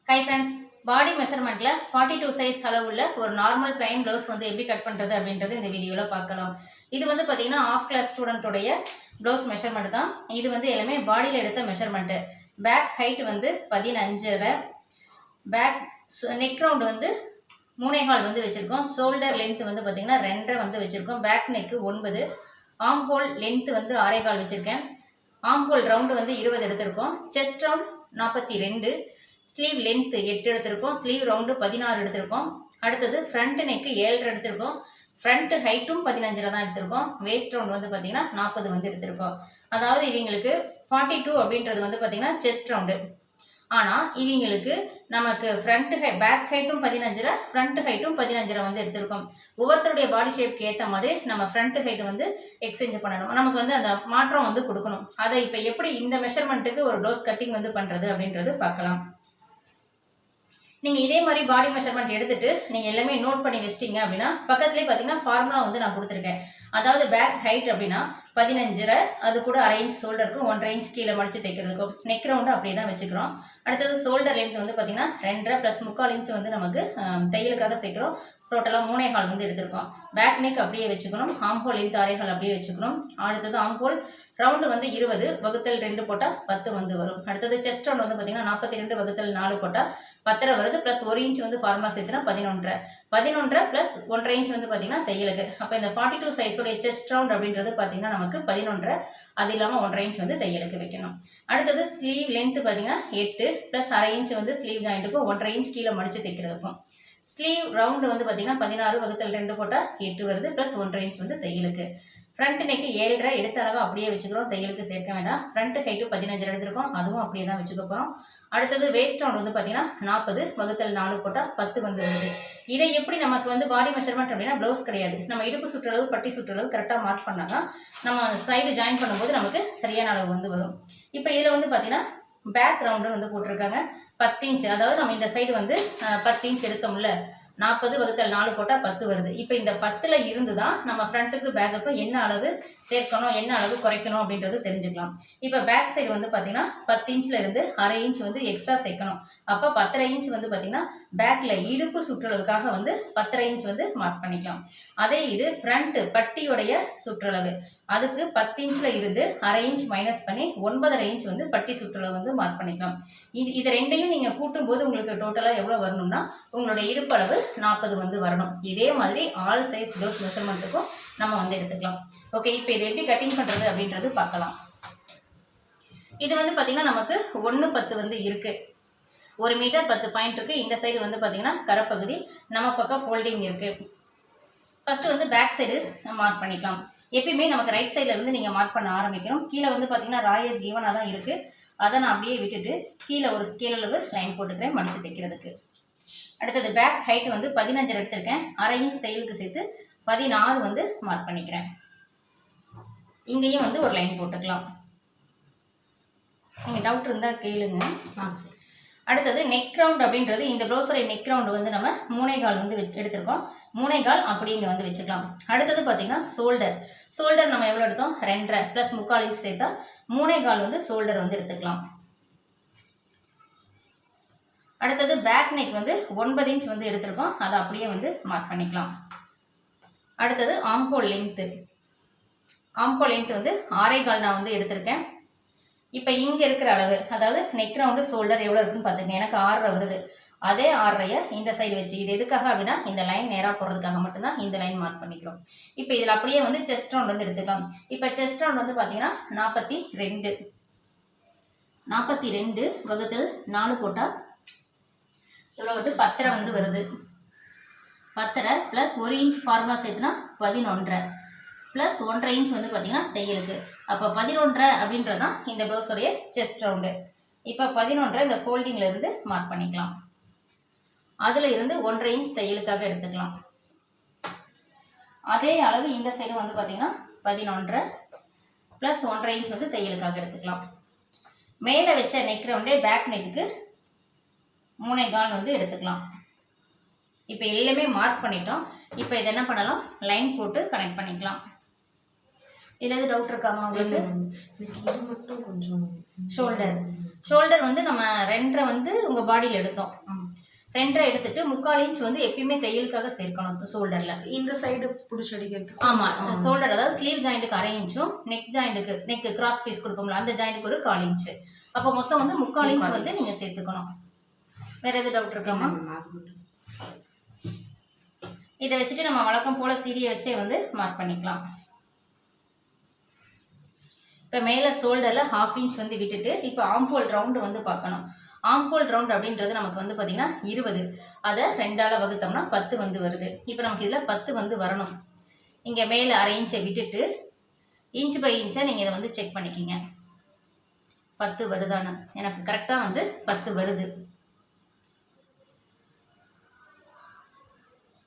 Hi friends, body measurement 42 size அளவுள்ள ஒரு normal plain blouse வந்து எப்படி கட் பண்றது அப்படின்றது இந்த வீடியோல பார்க்கலாம். இது வந்து பாத்தீங்கன்னா ஆஃப் கிளாஸ் ஸ்டூடண்ட் உடைய blouse measurement தான். இது வந்து எல்லாமே பாடியில எடுத்த measurement. Back height வந்து 15.5, back neck round வந்து 3.25 வந்து வெச்சிருக்கோம். shoulder length வந்து பாத்தீங்கன்னா 2.5 வந்து வெச்சிருக்கோம். back neck 9, arm hole length வந்து 6.25 வெச்சிருக்கேன். arm hole round வந்து 20 எடுத்திருக்கோம். chest round 42, ஸ்லீவ் லென்த் 8 எடுத்திருக்கோம். ஸ்லீவ் ரவுண்டு 16 எடுத்திருக்கோம். அடுத்தது ஃப்ரண்ட் நெக்கு 7 எடுத்திருக்கோம். ஃப்ரண்ட் ஹைட்டும் 15 தான் எடுத்திருக்கோம். வேஸ்ட் ரவுண்ட் வந்து பார்த்தீங்கன்னா 40 வந்து எடுத்திருக்கோம். அதாவது இவங்களுக்கு 42 அப்படின்றது வந்து பார்த்தீங்கன்னா செஸ்ட் ரவுண்டு. ஆனால் இவங்களுக்கு நமக்கு பேக் ஹைட்டும் 15, ஃப்ரண்ட் ஹைட்டும் 15 வந்து எடுத்திருக்கோம். ஒவ்வொருத்தருடைய பாடி ஷேப்க்கு ஏற்ற மாதிரி நம்ம ஃப்ரண்ட் ஹைட் வந்து எக்ஸ்சேஞ்ச் பண்ணணும். நமக்கு வந்து அந்த மாற்றம் வந்து கொடுக்கணும். அதை இப்போ எப்படி இந்த மெஷர்மெண்ட்டுக்கு ஒரு ப்ளவுஸ் கட்டிங் வந்து பண்ணுறது அப்படின்றது பார்க்கலாம். நீங்கள் இதே மாதிரி பாடி மெஷர்மெண்ட் எடுத்துட்டு நீங்கள் எல்லாமே நோட் பண்ணி வச்சிட்டிங்க அப்படின்னா பக்கத்துலேயே பார்த்தீங்கன்னா ஃபார்முலா வந்து நான் கொடுத்துருக்கேன். அதாவது பேக் ஹைட் அப்படின்னா 15, அது கூட 1/2 இன்ச் ஷோல்டருக்கும் 1.5 இன்ச் கீழே மடிச்சு தைக்கிறதுக்கும் நெக் ரவுண்டு அப்படியே தான் வச்சுக்கிறோம். அடுத்தது ஷோல்டர் லென்த் வந்து பார்த்தீங்கன்னா 2.5 + 3/4 இன்ச் வந்து நமக்கு தையலுக்காக சேர்க்குறோம். டோட்டலாக 3.25 வந்து எடுத்திருக்கோம். பேக் நெக் அப்படியே வச்சுக்கணும். ஆம் ஹோல் லென்த் 6.25 அப்படியே வச்சுக்கணும். அடுத்தது ஆம் ஹோல் ரவுண்டு வந்து 20 / 2 போட்டால் 10 வந்து வரும். அடுத்தது செஸ்ட் ரவுண்ட் வந்து பார்த்தீங்கன்னா 42 / 4 போட்டால் 10 வருது. ப்ளஸ் 1 இன்ச் வந்து ஃபார்மா சேர்த்துனா 11 + 1.5 இன்ச் வந்து பார்த்தீங்கன்னா தையலுக்கு. அப்போ இந்த 42 சைஸோடைய செஸ்ட் ரவுண்ட் அப்படின்றது பார்த்தீங்கன்னா நமக்கு 11, அது இல்லாமல் 1.5 இன்ச் வந்து தையலுக்கு வைக்கணும். அடுத்தது ஸ்லீவ் லென்த் பார்த்தீங்கன்னா 8 + 1/2 இன்ச் வந்து ஸ்லீவ் ஜாயிண்ட்டுக்கும் 1.5 இன்ச் கீழே மடிச்சு தைக்கிறதுக்கும். ஸ்லீவ் ரவுண்டு வந்து பார்த்தீங்கன்னா 16 / 2 போட்டால் 8 வருது. ப்ளஸ் 1.5 இன்ச் வந்து தையலுக்கு. ஃப்ரண்ட் நெக்கு 7.5 எடுத்த அளவு அப்படியே வச்சுக்கிறோம். தையலுக்கு சேர்க்க வேண்டாம். ஃப்ரண்ட் ஹைட்டு 15 எடுத்திருக்கோம். அதுவும் அப்படியே தான் வச்சுக்க போகிறோம். அடுத்தது வேஸ்ட் ரவுண்ட் வந்து பார்த்தீங்கன்னா 40 / 4 போட்டால் 10 வந்து வருது. இதை எப்படி நமக்கு வந்து பாடி மெஷர்மெண்ட் அப்படின்னா ப்ளவுஸ் கிடையாது. நம்ம இடுப்பு சுற்றளவு பட்டி சுற்றளவு கரெக்டாக மார்க் பண்ணால் தான் நம்ம சைடு ஜாயின் பண்ணும்போது நமக்கு சரியான அளவு வந்து வரும். இப்போ இதில் வந்து பார்த்தீங்கன்னா பேக் ரவுண்டு வந்து போட்டிருக்காங்க 10 இன்ச். அதாவது நம்ம இந்த சைடு வந்து 10 இன்ச் எடுத்தோம்ல, 40 / 4 போட்டால் 10 வருது. இப்போ இந்த 10ல் இருந்து தான் நம்ம ஃப்ரண்ட்டுக்கு பேக்குக்கும் என்ன அளவு சேர்க்கணும், என்ன அளவு குறைக்கணும் அப்படின்றது தெரிஞ்சுக்கலாம். இப்போ பேக் சைடு வந்து பார்த்தீங்கன்னா 10 இன்ச்சில் இருந்து 1/2 இன்ச் வந்து எக்ஸ்ட்ரா சேர்க்கணும். அப்போ 10.5 இன்ச் வந்து பார்த்தீங்கன்னா பேக்கில் இடுப்பு சுற்றளவுக்காக வந்து 10.5 இன்ச் வந்து மார்க் பண்ணிக்கலாம். அதே இது ஃப்ரண்ட் பட்டியுடைய சுற்றளவு, அதுக்கு 10 இன்ச்சில் இருந்து 1/2 இன்ச் மைனஸ் பண்ணி 9.5 இன்ச் வந்து பட்டி சுற்றளவு வந்து மார்க் பண்ணிக்கலாம். இது ரெண்டையும் நீங்கள் கூட்டும்போது உங்களுக்கு டோட்டலாக எவ்வளோ வரணும்னா உங்களுடைய இடுப்பளவு 40 வந்து வரணும். இதே மாதிரி ஆல் சைஸ் ப்ளவுஸ் மெஷர்மெண்ட்டுக்கும் நம்ம வந்து எடுத்துக்கலாம். ஓகே, இப்போ இது எப்படி கட்டிங் பண்ணுறது அப்படின்றது பார்க்கலாம். இது வந்து பார்த்தீங்கன்னா நமக்கு 1:10 வந்து இருக்குது. 1 மீட்டர் 10 பாயிண்ட் இருக்குது. இந்த சைடு வந்து பார்த்தீங்கன்னா கரப்பகுதி, நம்ம பக்கம் ஃபோல்டிங் இருக்குது. ஃபஸ்ட்டு வந்து பேக் சைடு மார்க் பண்ணிக்கலாம். எப்பயுமே நமக்கு ரைட் சைடில் இருந்து நீங்கள் மார்க் பண்ண ஆரம்பிக்கணும். கீழே வந்து பார்த்தீங்கன்னா ராயர் ஜீவனாக தான் இருக்குது. அதை நான் அப்படியே விட்டுட்டு கீழே ஒரு ஸ்கேல் அளவு லைன் போட்டுக்கிறேன் மடித்து தைக்கிறதுக்கு. அடுத்தது பேக் ஹைட் வந்து 15 எடுத்திருக்கேன். 1/2 இன்ச் தையலுக்கு சேர்த்து 16 வந்து மார்க் பண்ணிக்கிறேன். இங்கேயும் வந்து ஒரு லைன் போட்டுக்கலாம். நீங்கள் டவுட் இருந்தால் கேளுங்க. அடுத்தது நெக் ரவுண்ட் அப்படின்றது இந்த ப்ளவுஸோடைய நெக் ரவுண்டு வந்து நம்ம 3.25 வந்து எடுத்திருக்கோம். 3.25 அப்படி இங்கே வந்து வச்சுக்கலாம். அடுத்தது பார்த்தீங்கன்னா ஷோல்டர் நம்ம எவ்வளோ எடுத்தோம், 2.5 + 3/4 இன்ச் சேர்த்தா 3.25 வந்து ஷோல்டர் வந்து எடுத்துக்கலாம். அடுத்தது பேக் நெக் வந்து 9 இன்ச் வந்து எடுத்திருக்கோம். அதை அப்படியே வந்து மார்க் பண்ணிக்கலாம். அடுத்தது ஆம் ஹோல் லென்த்து வந்து 6.25 நான் வந்து எடுத்திருக்கேன். இப்போ இங்கே இருக்கிற அளவு, அதாவது நெக் ரவுண்டு ஷோல்டர் எவ்வளோ இருக்குன்னு பார்த்துக்கங்க. எனக்கு 6.5 வருது. அதே 6.5 இந்த சைடு வச்சு, இது எதுக்காக அப்படின்னா இந்த லைன் நேராக போடுறதுக்காக மட்டும்தான் இந்த லைன் மார்க் பண்ணிக்கிறோம். இப்போ இதில் அப்படியே வந்து செஸ்ட் ரவுண்ட் வந்து எடுத்துக்கலாம். இப்போ செஸ்ட் ரவுண்ட் வந்து பார்த்தீங்கன்னா 42 / 4 போட்டால் எவ்வளோ வருது, 10.5 வந்து வருது. 10.5 + 1 இன்ச் ஃபார்முலா சேர்த்துனா 11 + 1.5 இன்ச் வந்து பார்த்தீங்கன்னா தையலுக்கு. அப்போ 11 அப்படின்றது தான் இந்த ப்ளவுஸோடைய செஸ்ட் ரவுண்டு. இப்போ 11 இந்த ஃபோல்டிங்கில் இருந்து மார்க் பண்ணிக்கலாம். அதில் இருந்து 1.5 இன்ச் தையலுக்காக எடுத்துக்கலாம். அதே அளவு இந்த சைடு வந்து பார்த்தீங்கன்னா 11 + 1.5 இன்ச் வந்து தையலுக்காக எடுத்துக்கலாம். மேலே வச்ச நெக் ரவுண்டே பேக் நெக்கு 3.25 வந்து எடுத்துக்கலாம். இப்போ எல்லாமே மார்க் பண்ணிட்டோம். இப்போ இதை என்ன பண்ணலாம், லைன் போட்டு கனெக்ட் பண்ணிக்கலாம். இதில் எது டவுட் இருக்காமா உங்களுக்கு? இது மட்டும் கொஞ்சம் ஷோல்டர் வந்து நம்ம 2.5 வந்து உங்கள் பாடியில் எடுத்தோம். 2.5 எடுத்துட்டு 3/4 இன்ச் வந்து எப்பயுமே தையலுக்காக சேர்க்கணும் ஷோல்டர்ல. இந்த சைடு பிடிச்சி அடிக்கிறது. ஆமா, ஷோல்டர் அதாவது ஸ்லீவ் ஜாயிண்ட்டுக்கு 1/2 இன்ச்சும் நெக் ஜாயிண்ட்டுக்கு நெக் கிராஸ் பீஸ் கொடுப்போம்ல அந்த ஜாயிண்ட்டுக்கு ஒரு 1/4 இன்ச். அப்போ மொத்தம் வந்து 3/4 இன்ச் வந்து நீங்க சேர்த்துக்கணும். வேற எது டவுட் இருக்காமா? இதை வச்சுட்டு நம்ம வழக்கம் போல சீரியை வச்சுட்டே வந்து மார்க் பண்ணிக்கலாம். இப்போ மேலே ஷோல்டரில் 1/2 இன்ச் வந்து விட்டுட்டு இப்போ ஆம்ஹோல் ரவுண்டு வந்து பார்க்கணும். ஆம்ஹோல் ரவுண்ட் அப்படின்றது நமக்கு வந்து பார்த்தீங்கன்னா 20, அதை 2ஆல் வகுத்தோம்னா 10 வந்து வருது. இப்போ நமக்கு இதில் 10 வந்து வரணும். இங்கே மேலே 1/2 இன்ச்சை விட்டுட்டு இன்ச் பை இன்ச்சை நீங்கள் இதை வந்து செக் பண்ணிக்கிங்க 10 வருதான்னு. எனக்கு கரெக்டாக வந்து 10 வருது.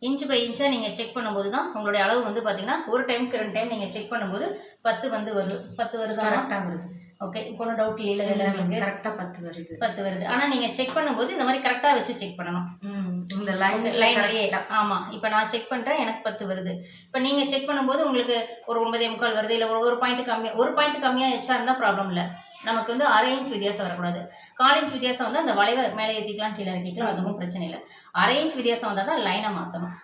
இன்ச் பை இன்ச்சாக நீங்கள் செக் பண்ணும்போது தான் உங்களுடைய அளவு வந்து பார்த்தீங்கன்னா ஒரு டைமுக்கு 2 டைம் நீங்கள் செக் பண்ணும்போது 10 வந்து வருது. 10 வருது, கரெக்டாக வருது. ஓகே, இப்போ ஒன்றும் டவுட் இல்லை. கரெக்டாக 10 வருது. 10 வருது. ஆனால் நீங்கள் செக் பண்ணும்போது இந்த மாதிரி கரெக்டாக வச்சு செக் பண்ணணும். இந்த லைன்லேயே. ஆமாம், இப்போ நான் செக் பண்ணுறேன், எனக்கு 10 வருது. இப்போ நீங்கள் செக் பண்ணும்போது உங்களுக்கு ஒரு 9.25 வருது, இல்லை ஒரு பாயிண்ட் கம்மியாக எச்சா இருந்தால் ப்ராப்ளம் இல்லை. நமக்கு வந்து 1/2 இன்ச் வித்தியாசம் வரக்கூடாது. 1/4 இன்ச் வித்தியாசம் வந்து அந்த வளைவை மேலே ஏற்றிக்கலாம் கீழே இறக்கிக்கலாம், அதுவும் பிரச்சனை இல்லை. 1/2 இன்ச் வித்தியாசம் வந்தால் தான் லைனை மாற்றணும்.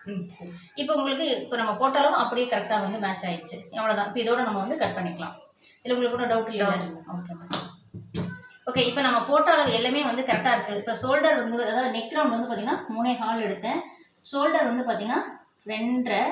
இப்போ உங்களுக்கு இப்போ நம்ம போட்டாலும் அப்படியே கரெக்டாக வந்து மேட்ச் ஆயிடுச்சு. எவ்வளோதான். இப்போ இதோட நம்ம வந்து கட் பண்ணிக்கலாம். இதில் உங்களுக்கு கூட டவுட் இல்லை? ஓகே, இப்போ நம்ம போட்ட அளவு எல்லாமே வந்து கரெக்டாக இருக்குது. இப்போ ஷோல்டர் வந்து அதாவது நெக் ரவுண்ட் வந்து பார்த்தீங்கன்னா 3.25 எடுத்தேன். ஷோல்டர் வந்து பார்த்தீங்கன்னா 2.5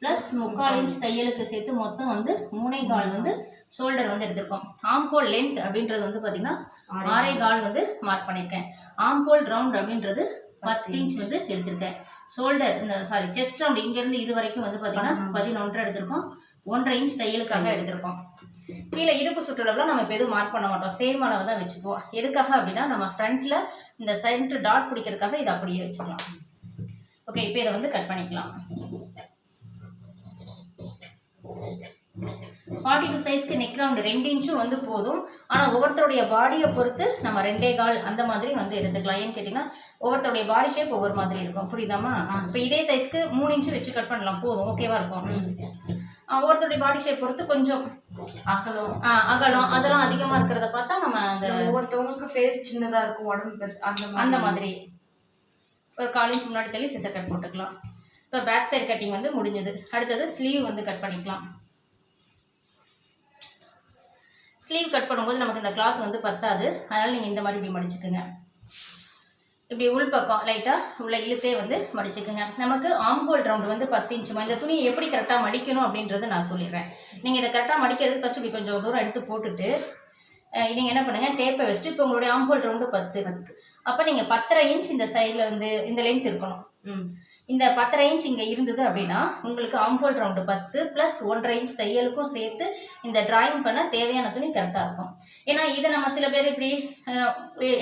ப்ளஸ் 3/4 இன்ச் தையலுக்கு சேர்த்து மொத்தம் வந்து 3.25 வந்து ஷோல்டர் வந்து எடுத்திருக்கோம். ஆம்ஹோல் லென்த் அப்படின்றது வந்து பார்த்தீங்கன்னா 6.25 வந்து மார்க் பண்ணியிருக்கேன். ஆம்ஹோல் ரவுண்ட் அப்படின்றது 10 இன்ச் வந்து எடுத்திருக்கேன். ஷோல்டர் இந்த செஸ்ட் ரவுண்ட் இங்கேருந்து இது வரைக்கும் வந்து பார்த்தீங்கன்னா 11.5 எடுத்திருக்கோம். 1.5 இன்ச் தையலுக்காக எடுத்திருக்கோம். கீழே இடுப்பு சுற்றளவுலாம் நம்ம இப்போ எதுவும் மார்க் பண்ண மாட்டோம், சேம் அளவு தான் வச்சுக்குவோம். எதுக்காக அப்படின்னா நம்ம ஃப்ரண்ட்டில் இந்த சென்டர் டாட் பிடிக்கிறதுக்காக இதை அப்படியே வச்சுக்கலாம். ஓகே, இப்போ இதை வந்து கட் பண்ணிக்கலாம். 42 சைஸ்க்கு நெக் ரவுண்டு 2 இன்ச்சும் வந்து போதும். ஆனால் ஒவ்வொருத்தருடைய பாடியை பொறுத்து நம்ம 2.25 அந்த மாதிரி வந்து எடுத்துக்கலாம். ஏன்னு கேட்டிங்கன்னா ஒவ்வொருத்தருடைய பாடி ஷேப் ஒவ்வொரு மாதிரி இருக்கும், புரியுதாமா? இப்போ இதே சைஸ்க்கு 3 இன்ச்சு வச்சு கட் பண்ணலாம், போதும், ஓகேவா இருக்கும். ஒவ்வொருத்தருடைய பாடி ஷேப் பொறுத்து கொஞ்சம் அகலம் அதெல்லாம் அதிகமாக இருக்கிறத பார்த்தா நம்ம அந்த ஒவ்வொருத்தவங்களுக்கு ஃபேஸ் சின்னதாக இருக்கும், உடம்பு பெருசு, அந்த மாதிரி ஒரு 1/4 இன்ச் முன்னாடி தள்ளி சிசர் கட் போட்டுக்கலாம். இப்போ பேக் சைடு கட்டிங் வந்து முடிஞ்சது. அடுத்தது ஸ்லீவ் வந்து கட் பண்ணிக்கலாம். ஸ்லீவ் கட் பண்ணும்போது நமக்கு இந்த கிளாத் வந்து பத்தாது, அதனால் நீங்கள் இந்த மாதிரி இப்படி மடிச்சுக்குங்க. இப்படி உள்பக்கம் லைட்டாக உள்ள இழுத்தே வந்து மடிச்சுக்குங்க. நமக்கு ஆம்ஹோல் ரவுண்டு வந்து 10 இன்ச்சுமா. இந்த துணியை எப்படி கரெக்டாக மடிக்கணும் அப்படின்றத நான் சொல்லிடுறேன். நீங்கள் இதை கரெக்டாக மடிக்கிறதுக்கு ஃபஸ்ட்டு இப்படி கொஞ்சம் தூரம் எடுத்து போட்டுட்டு நீங்கள் என்ன பண்ணுங்கள், டேப்பை வச்சுட்டு இப்போ உங்களுடைய ஆம்ஹோல் ரவுண்டு 10 அப்போ நீங்கள் 10.5 இன்ச் இந்த சைடில் வந்து இந்த லென்த் இருக்கணும். இந்த 10.5 இன்ச் இங்கே இருந்தது அப்படின்னா உங்களுக்கு ஆம்ஹோல் ரவுண்டு 10 ப்ளஸ் 1.5 இன்ச் தையலுக்கும் சேர்த்து இந்த டிராயிங் பண்ண தேவையான துணி கரெக்டாக இருக்கும். ஏன்னா இதை நம்ம சில பேர் இப்படி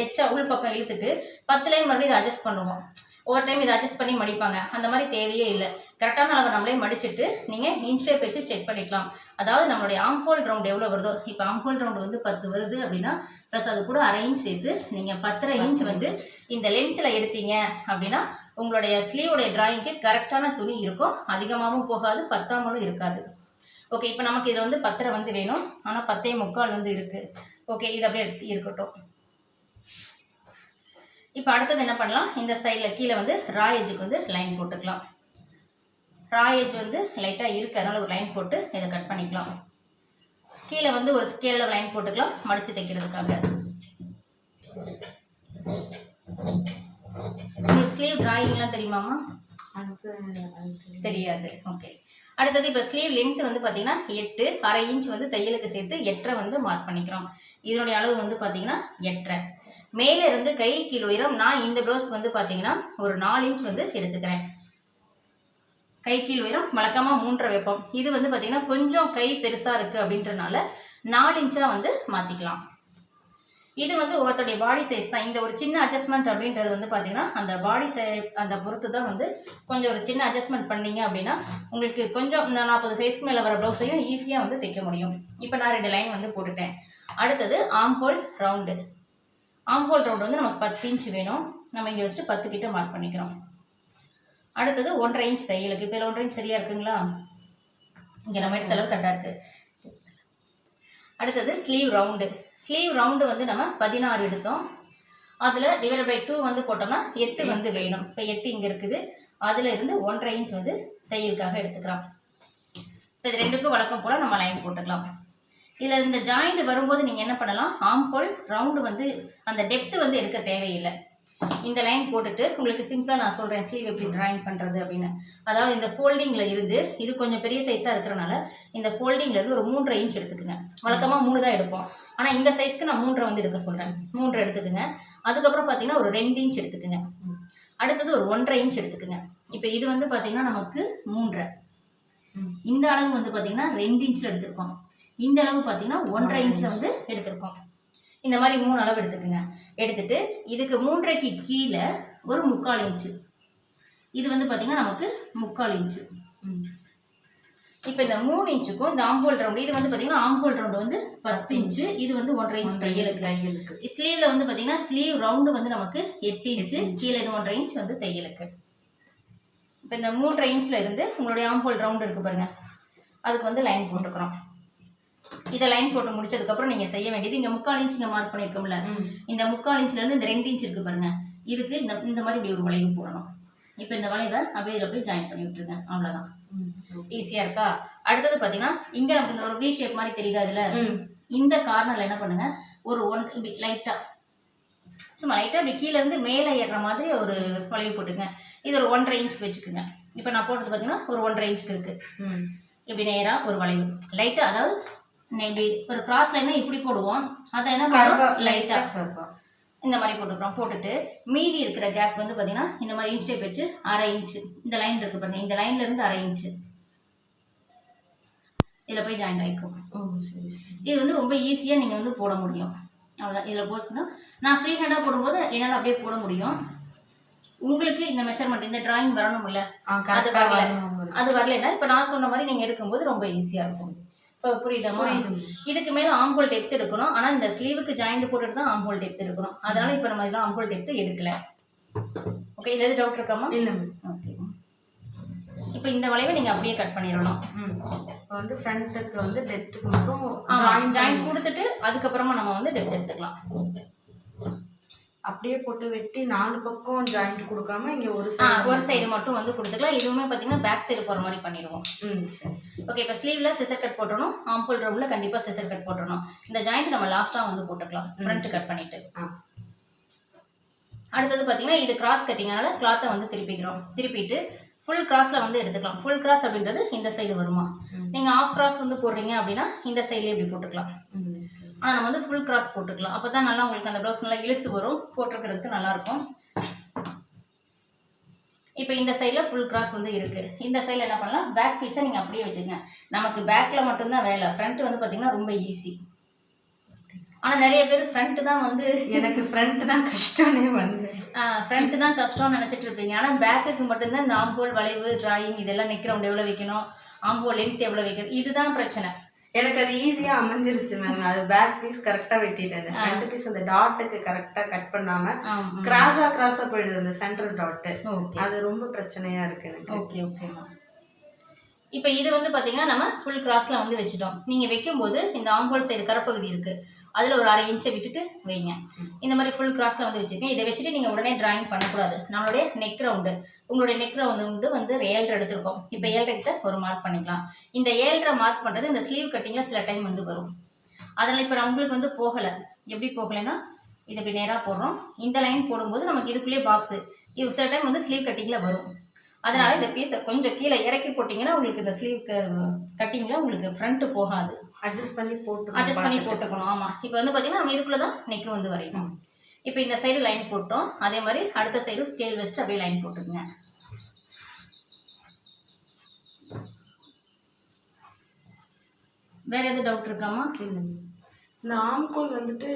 எச்சா உள் பக்கம் இழுத்துட்டு 10 லைன் மறுபடியும் இதை அட்ஜஸ்ட் பண்ணுவோம். ஒவ்வொரு டைம் இதை அட்ஜஸ்ட் பண்ணி மடிப்பாங்க, அந்த மாதிரி தேவையே இல்லை. கரெக்டான அளவை நம்மளே மடிச்சுட்டு நீங்கள் இன்ச் டேப் வச்சு செக் பண்ணிக்கலாம். அதாவது நம்மளுடைய ஆம்ஹோல் ரவுண்டு எவ்வளோ வருதோ, இப்போ ஆம்ஹோல் ரவுண்டு வந்து 10 வருது அப்படின்னா ப்ளஸ் அது கூட 1/2 இன்ச் சேர்த்து நீங்கள் 10.5 இன்ச் வந்து இந்த லென்த்தில் எடுத்தீங்க அப்படின்னா உங்களுடைய ஸ்லீவுடைய டிராயிங்க்கு கரெக்டான துணி இருக்கும். அதிகமாகவும் போகாது, பத்தாமலும் இருக்காது. ஓகே, இப்போ நமக்கு இதில் வந்து 10.5 வந்து வேணும், ஆனால் 10.25 வந்து இருக்குது. ஓகே, இது அப்படியே இருக்கட்டும். இப்போ அடுத்தது என்ன பண்ணலாம், இந்த சைடில் கீழே வந்து ரா எஜ்ஜுக்கு வந்து லைன் போட்டுக்கலாம். ரா எஜ் வந்து லைட்டாக இருக்கிறதுனால ஒரு லைன் போட்டு இதை கட் பண்ணிக்கலாம். கீழே வந்து ஒரு ஸ்கேலில் லைன் போட்டுக்கலாம் மடித்து தைக்கிறதுக்காக. உங்களுக்கு ஸ்லீவ் டிராயிங்லாம் தெரியுமாம்மா? தெரியாது. ஓகே, அடுத்தது இப்போ ஸ்லீவ் லென்த் வந்து பார்த்தீங்கன்னா 8, 1/2 இன்ச் வந்து தையலுக்கு சேர்த்து 8.5 வந்து மார்க் பண்ணிக்கிறோம். இதனுடைய அளவு வந்து பார்த்தீங்கன்னா 8.5. மேலே இருந்து கை கீழ் உயரம் நான் இந்த ப்ளவுஸ்க்கு வந்து பார்த்தீங்கன்னா ஒரு 4 இன்ச் வந்து எடுத்துக்கிறேன். கை கீழ் உயரம் வழக்கமாக 3.5 வைப்போம். இது வந்து பார்த்தீங்கன்னா கொஞ்சம் கை பெருசாக இருக்குது அப்படின்றனால 4 இன்ச்சாக வந்து மாற்றிக்கலாம். இது வந்து ஒவ்வொருத்தருடைய பாடி சைஸ் தான். இந்த ஒரு சின்ன அட்ஜஸ்ட்மெண்ட் அப்படின்றது வந்து பார்த்தீங்கன்னா அந்த பாடி அந்த பொறுத்து தான் வந்து கொஞ்சம் ஒரு சின்ன அட்ஜஸ்ட்மெண்ட் பண்ணிங்க அப்படின்னா உங்களுக்கு கொஞ்சம் 40 சைஸ்க்கு மேலே வர ப்ளவுஸையும் ஈஸியாக வந்து தைக்க முடியும். இப்போ நான் 2 லைன் வந்து போட்டுட்டேன். அடுத்தது ஆம்ஹோல் ரவுண்டு. ஆம்ஹோல் ரவுண்டு வந்து நமக்கு 10 இன்ச் வேணும். நம்ம இங்கே வச்சுட்டு 10 கிட்ட மார்க் பண்ணிக்கிறோம். அடுத்தது 1.5 இன்ச் தையலுக்கு. இப்போ 1.5 இன்ச் சரியாக இருக்குங்களா? இங்கே நம்ம எடுத்த அளவு கரெக்டாக இருக்குது. அடுத்தது ஸ்லீவ் ரவுண்டு வந்து நம்ம 16 எடுத்தோம். அதில் டிவைட் பை 2 வந்து போட்டோம்னா 8 வந்து வேணும். இப்போ 8 இங்கே இருக்குது. அதில் இருந்து 1.5 இன்ச் வந்து தையலுக்காக எடுத்துக்கலாம். இப்போ இது ரெண்டுக்கும் வழக்கம் போல் நம்ம லைன் போட்டுக்கலாம். இதில் இந்த ஜாயிண்ட் வரும்போது நீங்கள் என்ன பண்ணலாம், ஆம்ஹோல் ரவுண்டு வந்து அந்த டெப்த்து வந்து எடுக்க தேவையில்லை. இந்த லைன் போட்டுட்டு உங்களுக்கு சிம்பிளாக நான் சொல்கிறேன் ஸ்லீவ் எப்படி ட்ராயிங் பண்ணுறது அப்படின்னு. அதாவது இந்த ஃபோல்டிங்கில் இருந்து இது கொஞ்சம் பெரிய சைஸாக இருக்கிறனால இந்த ஃபோல்டிங்கில் இருந்து ஒரு 3.5 இன்ச் எடுத்துக்குங்க. வழக்கமாக 3 தான் எடுப்போம், ஆனால் இந்த சைஸ்க்கு நான் 3.5 வந்து எடுக்க சொல்கிறேன். 3 எடுத்துக்குங்க. அதுக்கப்புறம் பார்த்தீங்கன்னா ஒரு 2 இன்ச் எடுத்துக்குங்க. அடுத்தது ஒரு 1.5 இன்ச் எடுத்துக்குங்க. இப்போ இது வந்து பார்த்தீங்கன்னா நமக்கு 3.5. இந்த அளவு வந்து பார்த்தீங்கன்னா 2 இன்ச்சில் எடுத்துருக்கோம். இந்த அளவு பார்த்தீங்கன்னா 1.5 இன்ச்சில் வந்து எடுத்துருக்கோம். இந்த மாதிரி 3 அளவு எடுத்துக்குங்க. எடுத்துட்டு இதுக்கு 3.5க்கு கீழே ஒரு 3/4 இன்ச்சு. இது வந்து பார்த்தீங்கன்னா நமக்கு 3/4 இன்ச்சு. இப்போ இந்த 3 இன்ச்சுக்கும் இந்த ஆம்ஹோல் ரவுண்டு இது வந்து பார்த்தீங்கன்னா ஆம்ஹோல் ரவுண்டு வந்து 10 இன்ச்சு. இது வந்து 1.5 இன்ச் தையலுக்கு. ஸ்லீவில் வந்து பார்த்தீங்கன்னா ஸ்லீவ் ரவுண்டு வந்து நமக்கு 8 இன்ச்சு. கீழே இது 1.5 இன்ச் வந்து தையலுக்கு. இப்போ இந்த 3.5 இன்ச்சில் இருந்து உங்களுடைய ஆம்ஹோல் ரவுண்டு இருக்குது பாருங்கள், அதுக்கு வந்து லைன் போட்டுக்கிறோம். இதை லைன் போட்டு முடிச்சதுக்கப்புறம் நீங்கள் செய்ய வேண்டியது இங்கே 3/4 இன்ச் இங்கே மார்க் பண்ணியிருக்கோம்ல, இந்த 3/4 இன்ச்லேருந்து இந்த 2 இன்ச் இருக்குது பாருங்கள், இதுக்கு இந்த மாதிரி இப்படி ஒரு வளைவு போடணும். இப்போ இந்த வளைவை அப்படியே இதில் போய் ஜாயின் பண்ணி விட்டுருங்க. அவ்வளோதான், ஈஸியாக இருக்கா? அடுத்தது பார்த்தீங்கன்னா இங்கே நமக்கு இந்த ஒரு வி ஷேப் மாதிரி தெரியுதா, அதில் இந்த கார்னரில் என்ன பண்ணுங்க, ஒரு இப்படி லைட்டாக சும்மா லைட்டாக இப்படி கீழேருந்து மேலே ஏறுற மாதிரி ஒரு வளைவு போட்டுங்க. இது ஒரு 1.5 இன்ச்சுக்கு வச்சுக்கோங்க. இப்போ நான் போட்டது பார்த்தீங்கன்னா ஒரு 1.5 இன்ச்சுக்கு இருக்குது. இப்படி நேராக ஒரு வளைவு லைட்டாக, அதாவது இப்படி ஒரு கிராஸ் லைனா இப்படி போடுவோம், அதை என்ன பண்ணுறோம் லைட்டாக இந்த மாதிரி போட்டுக்கிறோம். போட்டுட்டு மீதி இருக்கிற கேப் வந்து பார்த்தீங்கன்னா இந்த மாதிரி இன்ச் டேப் வச்சு 1/2 இன்ச்சு இந்த லைன் இருக்குது பாருங்க, இந்த லைன்லேருந்து 1/2 இன்ச்சு இதில் போய் ஜாயின் ஆகிக்கும். இது வந்து ரொம்ப ஈஸியாக நீங்கள் வந்து போட முடியும். அவ்வளோதான். இதில் போச்சுன்னா நான் ஃப்ரீ ஹேண்டாக போடும்போது என்னால் அப்படியே போட முடியும். உங்களுக்கு இந்த மெஷர்மெண்ட் இந்த டிராயிங் வரணும்ல, அது வரலைன்னா இப்போ நான் சொன்ன மாதிரி நீங்கள் எடுக்கும்போது ரொம்ப ஈஸியாக இருக்கும். இப்போ புரியுதாமா? இதுக்கு மேலே ஆம்ஹோல் டெப்த் எடுக்கணும். ஆனால் இந்த ஸ்லீவுக்கு ஜாயிண்ட் போட்டுட்டு தான் ஆம்ஹோல் டெப்த் எடுக்கணும். அதனால இப்போ நம்ம இதெல்லாம் ஆம்ஹோல் டெப்த் எடுக்கல. ஓகே, இதில் எது டவுட் இருக்காமா? இல்லை. ஓகே, இப்போ இந்த வளைவை நீங்கள் அப்படியே கட் பண்ணிடணும். இப்போ வந்து ஃப்ரண்ட்டுக்கு வந்து டெப்த்துக்கு மட்டும் ஜாயின் கொடுத்துட்டு அதுக்கப்புறமா நம்ம வந்து டெப்த் எடுத்துக்கலாம். அப்படியே போட்டு வெட்டி 4 பக்கம் ஜாயிண்ட் கொடுக்காம இங்கே ஒரு சைடு மட்டும் வந்து கொடுத்துக்கலாம். இதுவுமே பார்த்தீங்கன்னா பேக் சைடு போகிற மாதிரி பண்ணிடுவோம். சரி. ஓகே, இப்போ ஸ்லீவில் சிசர் கட் போட்டுறணும். ஆம்ஹோல் ரவுண்டில் கண்டிப்பாக சிசர் கட் போட்டுறணும். இந்த ஜாயிண்ட் நம்ம லாஸ்ட்டாக வந்து போட்டுக்கலாம், ஃப்ரண்ட் கட் பண்ணிவிட்டு. அடுத்தது பார்த்தீங்கன்னா இது கிராஸ் கட்டிங்னால கிளாத்தை வந்து திருப்பிட்டு ஃபுல் கிராஸில் வந்து எடுத்துக்கலாம். ஃபுல் கிராஸ் அப்படின்றது இந்த சைடு வருமா, நீங்கள் ஆஃப் கிராஸ் வந்து போடுறீங்க அப்படின்னா இந்த சைட்லேயே இப்படி போட்டுக்கலாம். ஆனால் நம்ம வந்து ஃபுல் கிராஸ் போட்டுக்கலாம். அப்போ தான் நல்லா உங்களுக்கு அந்த ப்ளவுஸ் நல்லா இழுத்து வரும், போட்டிருக்கிறதுக்கு நல்லாயிருக்கும். இப்போ இந்த சைடில் ஃபுல் கிராஸ் வந்து இருக்குது. இந்த சைடில் என்ன பண்ணலாம், பேக் பீஸை நீங்கள் அப்படியே வச்சுக்கங்க. நமக்கு பேக்கில் மட்டும்தான் வேலை, ஃப்ரண்ட் வந்து பார்த்திங்கன்னா ரொம்ப ஈஸி. ஆனால் நிறைய பேர் ஃப்ரண்ட்டு தான் வந்து எனக்கு ஃப்ரண்ட் தான் கஷ்டம்னே வந்து ஃப்ரண்ட்டு தான் கஷ்டம்னு நினச்சிட்டு இருப்பீங்க. ஆனால் பேக்குக்கு மட்டும்தான் இந்த ஆம்ஹோல் வளைவு டிராயிங் இதெல்லாம் நெக் ரவுண்ட் எவ்வளோ வைக்கணும், ஆம்ஹோல் லென்த் எவ்வளோ வைக்கணும், இதுதான் பிரச்சனை. எனக்கு அது ஈஸியாக அமைஞ்சிருச்சு மேம். அது பேக் பீஸ் கரெக்டாக வெட்டிட்டேன். ஃப்ரண்ட் பீஸ் அந்த டாட்டுக்கு கரெக்டாக கட் பண்ணாமல் கிராஸாக போயிடுது அந்த சென்டர் டாட்டு. அது ரொம்ப பிரச்சனையாக இருக்குது எனக்கு. ஓகே ஓகேம்மா. இப்போ இது வந்து பார்த்தீங்கன்னா நம்ம ஃபுல் கிராஸில் வந்து வச்சுட்டோம். நீங்கள் வைக்கும்போது இந்த ஆம்ஹோல் சைடு கரப்பகுதி இருக்குது, அதில் ஒரு 1/2 இன்ச்சை விட்டுட்டு வைங்க. இந்த மாதிரி ஃபுல் கிராஸில் வந்து வச்சுருக்கேன். இதை வச்சுட்டு நீங்கள் உடனே டிராயிங் பண்ணக்கூடாது. நம்மளுடைய நெக் ரவுண்டு, உங்களுடைய நெக் ரவுண்டு வந்து ஒரு 7.5 எடுத்துருக்கோம். இப்போ 7.5 ஒரு மார்க் பண்ணிக்கலாம். இந்த 7.5 மார்க் பண்ணுறது இந்த ஸ்லீவ் கட்டிங்கில் சில டைம் வந்து வரும். அதனால் இப்போ நம்மளுக்கு வந்து போகலை. எப்படி போகலைன்னா இதை இப்படி நேராக போடுறோம். இந்த லைன் போடும்போது நமக்கு இதுக்குள்ளேயே பாக்ஸு இது சில டைம் வந்து ஸ்லீவ் கட்டிங்கில் வரும். அதனால் இந்த பீஸை கொஞ்சம் கீழே இறக்கி போட்டிங்கன்னா உங்களுக்கு இந்த ஸ்லீவ் கட்டிங்கில் உங்களுக்கு ஃப்ரண்ட்டு போகாது. அட்ஜஸ்ட் பண்ணி போட்டுக்கணும். ஆமாம். இப்போ வந்து பார்த்திங்கன்னா நம்ம இதுக்குள்ளே தான் நெக் வந்து வரையணும். இப்போ இந்த சைடு லைன் போட்டோம், அதே மாதிரி அடுத்த சைடு ஸ்கேல் வச்சுட்டு அப்படியே லைன் போட்டுக்குங்க. வேறு எது டவுட் இருக்காமா? இல்லை. இந்த ஆம்கோல் வந்துட்டு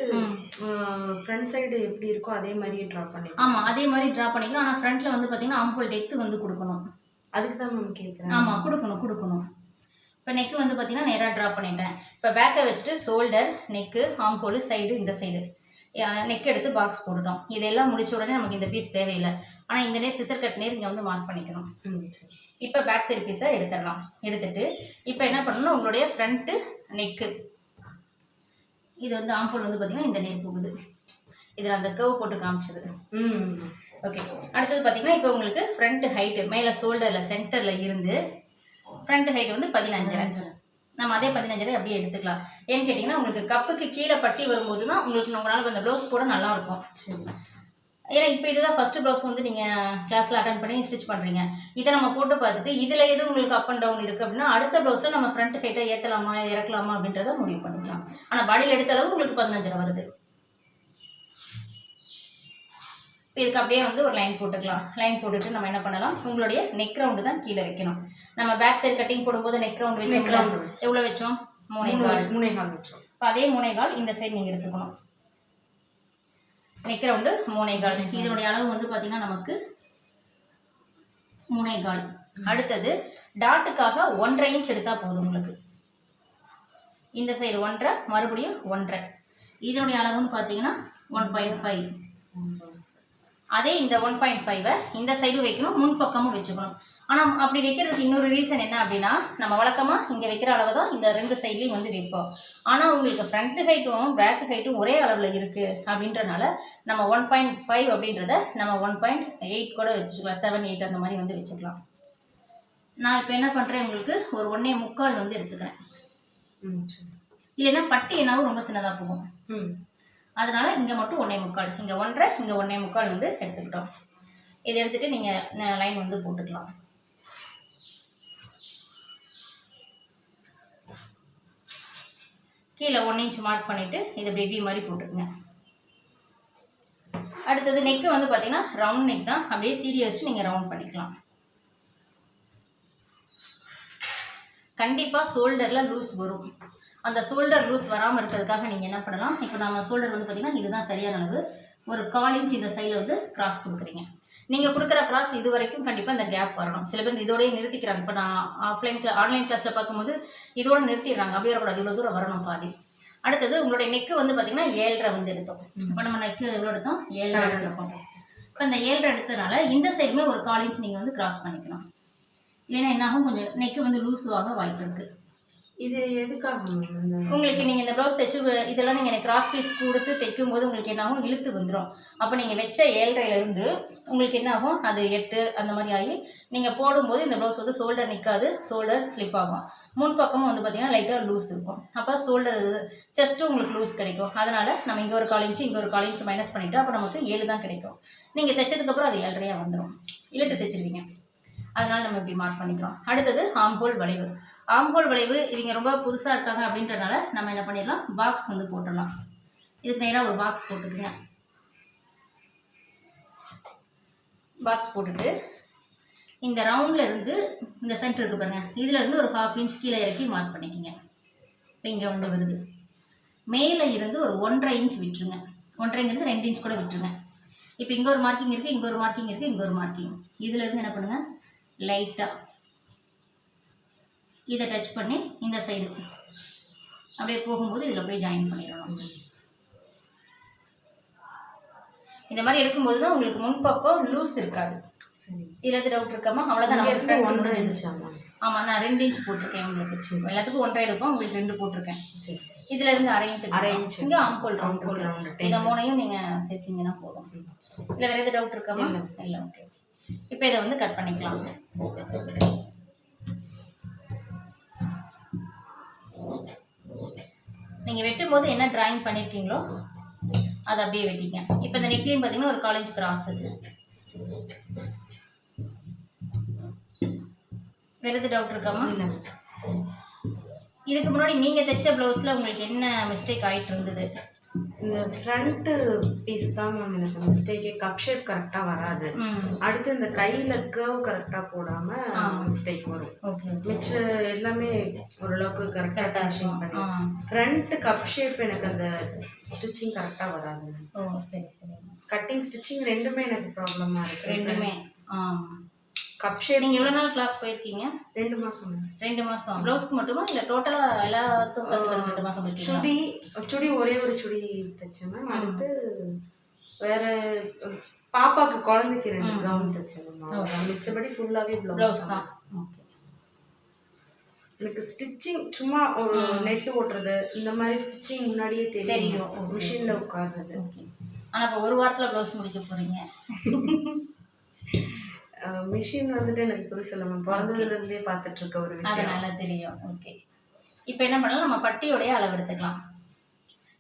ஃப்ரண்ட் சைடு எப்படி இருக்கோ அதே மாதிரியே ட்ரா பண்ணி. ஆமாம், அதே மாதிரி ட்ரா பண்ணிக்கலாம். ஆனால் ஃப்ரண்ட்டில் வந்து பார்த்திங்கன்னா ஆம்கோல் டெப்த்து வந்து கொடுக்கணும். அதுக்கு தான் மேம் கேட்குறேன். ஆமாம், கொடுக்கணும். இப்போ நெக்கு வந்து பார்த்திங்கன்னா நேராக ட்ரா பண்ணிட்டேன். இப்போ பேக்கை வச்சுட்டு ஷோல்டர், நெக்கு, ஆம்ஹோலு, சைடு, இந்த சைடு நெக் எடுத்து பாக்ஸ் போட்டுட்டோம். இதெல்லாம் முடிச்ச உடனே நமக்கு இந்த பீஸ் தேவையில்லை. ஆனால் இந்த நேர் சிசர் கட் நேர் இங்கே வந்து மார்க் பண்ணிக்கணும். இப்போ பேக் சைடு பீஸை எடுத்துடலாம். எடுத்துட்டு இப்போ என்ன பண்ணணும், உங்களுடைய ஃப்ரண்ட்டு நெக்கு இது வந்து ஆம்ஃபோல் வந்து பார்த்தீங்கன்னா இந்த நேர் போகுது. இதில் அந்த கர்வ் போட்டு காமிச்சது. ஓகே, அடுத்தது பார்த்தீங்கன்னா இப்போ உங்களுக்கு ஃப்ரண்ட் ஹைட்டு மேலே ஷோல்டரில் சென்டரில் இருந்து ஃப்ரண்ட் ஹைட் வந்து 15. நம்ம அதே 15 அப்படியே எடுத்துக்கலாம். ஏன்னு கேட்டிங்கன்னா உங்களுக்கு கப்புக்கு கீழே பட்டி வரும்போது தான் உங்களுக்கு உங்களால் அந்த ப்ளவுஸ் போட நல்லாயிருக்கும். சரி, ஏன்னா இப்போ இதுதான் ஃபஸ்ட்டு ப்ளவுஸ் வந்து நீங்கள் கிளாஸில் அட்டன் பண்ணி ஸ்டிச் பண்ணுறீங்க. இதை நம்ம போட்டு பார்த்துட்டு இதில் எதுவும் உங்களுக்கு அப் அண்ட் டவுன் இருக்குது அப்படின்னா அடுத்த ப்ளவுஸில் நம்ம ஃப்ரண்ட் ஹைட்டை ஏற்றலாமா இறக்கலாமா அப்படின்றத முடிவு பண்ணிக்கலாம். ஆனால் பாடியில் எடுத்த அளவு உங்களுக்கு 15 வருது. இப்போ இதுக்கு அப்படியே வந்து ஒரு லைன் போட்டுக்கலாம். லைன் போட்டுட்டு நம்ம என்ன பண்ணலாம், உங்களுடைய நெக் ரவுண்டு தான் கீழே வைக்கணும். நம்ம பேக் சைடு கட்டிங் போடும்போது நெக் ரவுண்டு வச்சோம். எவ்வளோ வச்சோம்? 3.25 வச்சோம். இப்போ அதே 3.25 இந்த சைடு நீங்கள் எடுத்துக்கணும். Neck round 3.25. இதனுடைய அளவு வந்து பார்த்தீங்கன்னா நமக்கு 3.25. அடுத்தது டாட்டுக்காக 1.5 இன்ச் எடுத்தால் போதும் உங்களுக்கு. இந்த சைடு 1.5, மறுபடியும் 1.5. இதனுடைய அளவுன்னு பார்த்தீங்கன்னா 1.5. அதே இந்த 1.5 இந்த சைடு வைக்கணும், முன்பக்கமும் வச்சுக்கணும். ஆனால் அப்படி வைக்கிறதுக்கு இன்னொரு ரீசன் என்ன அப்படின்னா, நம்ம வழக்கமாக இங்கே வைக்கிற அளவு தான் இந்த 2 சைட்லேயும் வந்து வைப்போம். ஆனால் உங்களுக்கு ஃப்ரண்ட் ஹைட்டும் பேக் ஹைட்டும் ஒரே அளவில் இருக்குது அப்படின்றனால நம்ம 1.5 அப்படின்றத நம்ம 1.8 கூட வச்சுக்கலாம். 7, 8 அந்த மாதிரி வந்து வச்சுக்கலாம். நான் இப்போ என்ன பண்ணுறேன், உங்களுக்கு ஒரு 1.25 வந்து எடுத்துக்கிறேன். இல்லைன்னா பட்டி என்னாவும் ரொம்ப சின்னதாக போகும். அதனால இங்கே மட்டும் 1.25, இங்கே 1.5, இங்கே 1.25 வந்து எடுத்துக்கிட்டோம். இதை எடுத்துகிட்டு நீங்கள் லைன் வந்து போட்டுக்கலாம். கீழே 1 இன்ச் மார்க் பண்ணிவிட்டு இதை பேபி மாதிரி போட்டுக்குங்க. அடுத்தது நெக்கு வந்து பார்த்தீங்கன்னா ரவுண்ட் நெக் தான். அப்படியே சீரியை வச்சு நீங்கள் ரவுண்ட் பண்ணிக்கலாம். கண்டிப்பாக ஷோல்டரில் லூஸ் வரும். அந்த ஷோல்டர் லூஸ் வராமல் இருக்கிறதுக்காக நீங்கள் என்ன பண்ணலாம், இப்போ நம்ம ஷோல்டர் வந்து பார்த்திங்கன்னா இதுதான் சரியான அளவு. ஒரு 1/4 இன்ச் இந்த சைடில் வந்து கிராஸ் கொடுக்குறீங்க. நீங்கள் கொடுக்குற கிராஸ் இது வரைக்கும் கண்டிப்பாக இந்த கேப் வரணும். சில பேர் இதோடய நிறுத்திக்கிறாங்க. இப்போ நான் ஆன்லைன் கிளாஸில் பார்க்கும்போது இதோடு நிறுத்திடுறாங்க. அப்படியே வரக்கூடாது, இவ்வளோ தூரம் வரணும் பாதி. அடுத்தது உங்களுடைய நெக்கு வந்து பார்த்திங்கன்னா 7.5 வந்து எடுத்தோம். இப்போ நம்ம நெக்கு எவ்வளோ எடுத்தோம்? 7.5 எடுத்தோம். இப்போ இந்த 7.5 எடுத்ததுனால இந்த சைடுமே ஒரு 1/4 இன்ச் நீங்கள் வந்து கிராஸ் பண்ணிக்கணும். இல்லைன்னா என்னாகும், கொஞ்சம் நெக்கு வந்து லூஸ் ஆக வாய்ப்பு இருக்குது. இது எதுக்காக உங்களுக்கு நீங்கள் இந்த ப்ளவுஸ் தைச்சு இதெல்லாம் நீங்கள் எனக்கு கிராஸ் பீஸ் கொடுத்து தைக்கும் போது உங்களுக்கு என்னாகும், இழுத்து வந்துடும். அப்போ நீங்கள் வச்ச 7.5லேருந்து உங்களுக்கு என்னாகும், அது 8 அந்த மாதிரி ஆகி நீங்கள் போடும்போது இந்த ப்ளவுஸ் வந்து ஷோல்டர் நிற்காது, ஷோல்டர் ஸ்லிப் ஆகும். முன்பக்கமும் வந்து பார்த்திங்கன்னா லைட்டாக லூஸ் இருக்கும். அப்போ ஷோல்டர் செஸ்ட்டும் உங்களுக்கு லூஸ் கிடைக்கும். அதனால் நம்ம இங்கே ஒரு 1/4 இன்ச்சு இங்கே ஒரு 1/4 இன்ச்சு மைனஸ் பண்ணிவிட்டு அப்போ நமக்கு 7 தான் கிடைக்கும். நீங்கள் தைச்சதுக்கப்புறம் அது 7.5 வந்துடும், இழுத்து தைச்சிருவீங்க. அதனால் நம்ம இப்படி மார்க் பண்ணிக்கிறோம். அடுத்தது ஆம்ஹோல் வளைவு. ஆம்ஹோல் வளைவு இவங்க ரொம்ப புதுசாக இருக்காங்க அப்படின்றனால நம்ம என்ன பண்ணிடலாம், பாக்ஸ் வந்து போட்டுடலாம். இதுக்கு நேராக ஒரு பாக்ஸ் போட்டுக்குங்க. பாக்ஸ் போட்டுட்டு இந்த ரவுண்டில் இருந்து இந்த சென்டர் இருக்குது பாருங்கள், இதிலேருந்து ஒரு 1/2 இன்ச் கீழே இறக்கி மார்க் பண்ணிக்கிங்க. இப்போ இங்கே வந்து வருது. மேலே இருந்து ஒரு 1.5 இன்ச் விட்டுருங்க. 1.5ங்கிறது 2 இன்ச் கூட விட்டுருங்க. இப்போ இங்கே ஒரு மார்க்கிங் இருக்குது, இங்கே ஒரு மார்க்கிங் இருக்குது, இங்கே ஒரு மார்க்கிங். இதிலேருந்து என்ன பண்ணுங்கள், லைட்டாக இதை டச் பண்ணி இந்த சைடு அப்படியே போகும்போது இதில் போய் ஜாயின் பண்ணிடணும். இந்த மாதிரி எடுக்கும்போது தான் உங்களுக்கு முன்பக்கம் லூஸ் இருக்காது. சரி, இதில் டவுட் இருக்காமா? அவ்வளோதான். ஆமாம், நான் 2 இன்ச் போட்டிருக்கேன் உங்களுக்கு. எல்லாத்துக்கும் 1.5 எடுப்போம், உங்களுக்கு 2 போட்டிருக்கேன். சரி, இதில் இருந்து 1/2 இன்ச் இங்கே ஆம்ஹோல் ரவுண்ட் இதை 3ஐயும் நீங்கள் சேர்த்திங்கன்னா போதும். இதில் வேறு எது டவுட் இருக்காமா? இல்லை, ஓகே. இப்போ இதை வந்து கட் பண்ணிக்கலாம். நீங்கள் வெட்டும் போது என்ன டிராயிங் பண்ணியிருக்கீங்களோ அதை அப்படியே வெட்டிங்க. இப்போ இந்த நெக்லையும் பார்த்தீங்கன்னா ஒரு 1/4 இன்ச் கிராஸ் இருக்குது. வேறு எது டவுட் இருக்காமா? இல்லை. இதுக்கு முன்னாடி நீங்கள் தைச்ச ப்ளவுஸில் உங்களுக்கு என்ன மிஸ்டேக் ஆகிட்டு இருந்தது? இந்த ஃப்ரண்ட்டு பீஸ் தான் மேம் எனக்கு மிஸ்டேக்கே. கப் ஷேப் கரெக்டாக வராது. அடுத்து இந்த கையில் கர்வ் கரெக்டாக போடாமல் மிஸ்டேக் வரும். ஓகே, மிச்சம் எல்லாமே ஓரளவுக்கு கரெக்டாக ஃபினிஷிங் பண்ணி. ஃப்ரண்ட்டு கப் ஷேப் எனக்கு அந்த ஸ்டிச்சிங் கரெக்டாக வராது. ஓ, சரி சரி. கட்டிங் ஸ்டிச்சிங் ரெண்டுமே எனக்கு ப்ராப்ளமாக இருக்குது. ரெண்டுமே கப் ஷேப். நீங்கள் எவ்வளோ நாள் கிளாஸ் போயிருக்கீங்க? 2 மாதம். 2 மாதம். ப்ளவுஸ்க்கு மட்டுமா இல்லை டோட்டலாக எல்லாத்துக்கும் கற்றுக்கிறது 2 மாதம் போயிருக்கீங்க? சுடி ஒரே ஒரு சுடி தைச்சேன் மேம். அடுத்து வேற பாப்பாக்கு குழந்தைக்கு 2 கவுன் தைச்சேன் மேம். மிச்சபடி ஃபுல்லாகவே ப்ளவுஸ் தான். ஓகே. எனக்கு ஸ்டிச்சிங் சும்மா ஒரு நெட் ஓட்டுறது இந்த மாதிரி ஸ்டிச்சிங் முன்னாடியே தெரியும். மிஷினில் உட்கார்றது. ஓகே. ஆனால் இப்போ ஒரு வாரத்தில் ப்ளவுஸ் முடிக்க போகிறீங்க. மிஷின் வந்துட்டு எனக்கு புதுசில்லை மேம். பிறந்ததுலேருந்தே பார்த்துட்டு இருக்க ஒரு விஷயம். அது நல்லா தெரியும். ஓகே. இப்போ என்ன பண்ணலாம், நம்ம பட்டியோடைய அளவு எடுத்துக்கலாம்.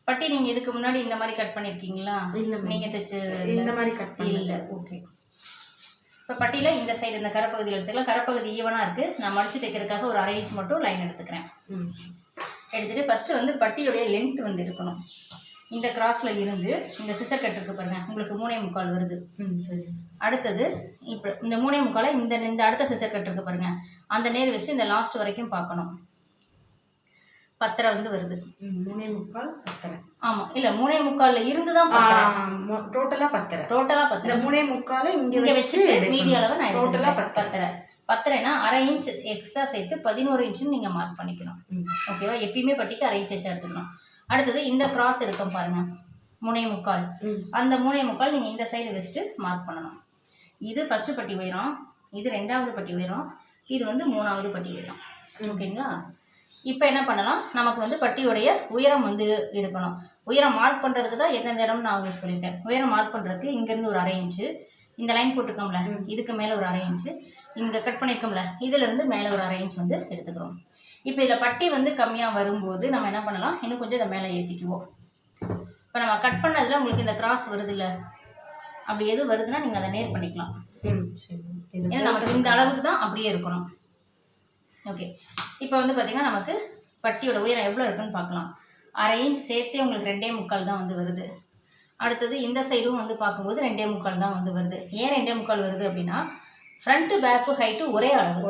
பட்டி நீங்கள் இதுக்கு முன்னாடி இந்த மாதிரி கட் பண்ணியிருக்கீங்களா? இல்லை, நீங்கள் தைச்சு இந்த மாதிரி கட் இல்லை. ஓகே. இப்போ பட்டியில் இந்த சைடு இந்த கரப்பகுதியில் எடுத்துக்கலாம். கரப்பகுதி ஈவனாக இருக்குது. நான் மடிச்சு தைக்கிறதுக்காக ஒரு 1/2 இன்ச் மட்டும் லைன் எடுத்துக்கிறேன். எடுத்துகிட்டு ஃபஸ்ட்டு வந்து பட்டியோடைய லென்த் வந்து இருக்கணும். இந்த கிராஸில் இருந்து இந்த சிசர் கட் இருக்கு பாருங்க, உங்களுக்கு 3/4 வருது. சரி. அடுத்தது இப்போ இந்த 3/4 இந்த அடுத்த சிசர் கட் இருக்கு பாருங்க, அந்த நேர் வச்சு இந்த லாஸ்ட் வரைக்கும் பார்க்கணும். 10 வந்து வருது. 3/4 10. ஆமாம், இல்லை 3/4 இருந்து தான் 10. டோட்டலாக 10. டோட்டலாக 10. இந்த 3/4 இங்கே வச்சுட்டு மீதி அளவை நான் டோட்டலாக 10. 10னா 1/2 இன்ச் எக்ஸ்ட்ரா சேர்த்து 11 இன்ச்சுன்னு நீங்கள் மார்க் பண்ணிக்கணும். ஓகேவா? எப்பயுமே பட்டிக்கு 1/2 இன்ச் எக்ஸ்ட்ரா எடுத்துக்கணும். அடுத்தது இந்த கிராஸ் இருக்கும் பாருங்க, 3/4. அந்த 3/4 நீங்கள் இந்த சைடு வச்சுட்டு மார்க் பண்ணணும். இது ஃபஸ்ட்டு பட்டி உயரம், இது 2வது பட்டி உயரம், இது வந்து 3வது பட்டி உயரம். ஓகேங்களா? இப்போ என்ன பண்ணலாம், நமக்கு வந்து பட்டியோடைய உயரம் வந்து எடுக்கணும். உயரம் மார்க் பண்ணுறதுக்கு தான் எந்தெந்த இடம்னு நான் உங்களுக்கு சொல்லியிருக்கேன். உயரம் மார்க் பண்ணுறதுக்கு இங்கேருந்து ஒரு 1/2 இன்ச்சு, இந்த லைன் போட்டிருக்கோம்ல இதுக்கு மேலே ஒரு 1/2 இன்ச்சு, இங்கே கட் பண்ணியிருக்கோம்ல இதிலேருந்து மேலே ஒரு 1/2 இன்ச் வந்து எடுத்துக்கிறோம். இப்போ இதில் பட்டி வந்து கம்மியாக வரும்போது நம்ம என்ன பண்ணலாம், இன்னும் கொஞ்சம் இதை மேலே ஏற்றிக்குவோம். இப்போ நம்ம கட் பண்ணதில் உங்களுக்கு இந்த கிராஸ் வருது இல்லை, அப்படி எது வருதுன்னா நீங்கள் அதை நேர் பண்ணிக்கலாம். ஏன்னா நமக்கு இந்த அளவுக்கு தான் அப்படியே இருக்கணும். ஓகே. இப்போ வந்து பார்த்திங்கன்னா நமக்கு பட்டியோட உயரம் எவ்வளோ இருக்குன்னு பார்க்கலாம். 1/2 இன்ச் சேர்த்தே உங்களுக்கு 2/4 தான் வந்து வருது. அடுத்தது இந்த சைடும் வந்து பார்க்கும்போது 2/4 தான் வந்து வருது. ஏன் 2/4 வருது அப்படின்னா ஃப்ரண்ட்டு பேக்கு ஹைட்டு ஒரே அளவு,